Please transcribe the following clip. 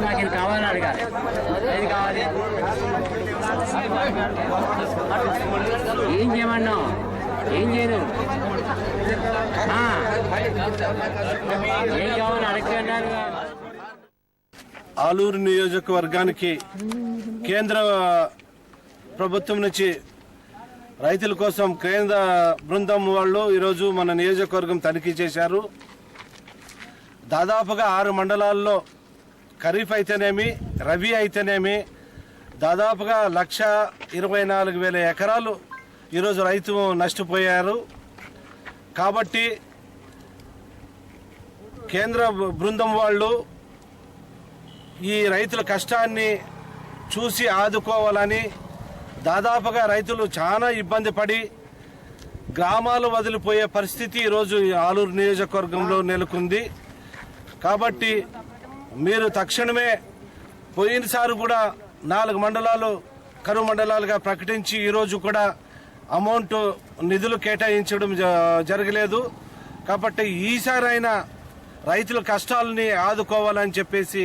నాకు ఇది కావాలని అడగాలి, ఏది కావాలి, ఏం చేయమన్నావు, ఏం చేయను, ఏం కావాలని అడగన్నారు. ఆలూరు నియోజకవర్గానికి కేంద్ర ప్రభుత్వం నుంచి రైతుల కోసం కేంద్ర బృందం వాళ్ళు ఈరోజు మన నియోజకవర్గం తనిఖీ చేశారు. దాదాపుగా 6 మండలాల్లో ఖరీఫ్ అయితేనేమి, రబీ అయితేనేమి దాదాపుగా 1,24,000 ఎకరాలు ఈరోజు రైతు నష్టపోయారు. కాబట్టి కేంద్ర బృందం వాళ్ళు ఈ రైతుల కష్టాన్ని చూసి ఆదుకోవాలని, దాదాపుగా రైతులు చాలా ఇబ్బంది పడి గ్రామాలు వదిలిపోయే పరిస్థితి ఈరోజు ఆలూరు నియోజకవర్గంలో నెలకొంది. కాబట్టి మీరు తక్షణమే, పోయినసారి కూడా 4 మండలాలు కరువు మండలాలుగా ప్రకటించి ఈరోజు కూడా అమౌంట్ నిధులు కేటాయించడం జరగలేదు. కాబట్టి ఈసారైనా రైతుల కష్టాలని ఆదుకోవాలని చెప్పేసి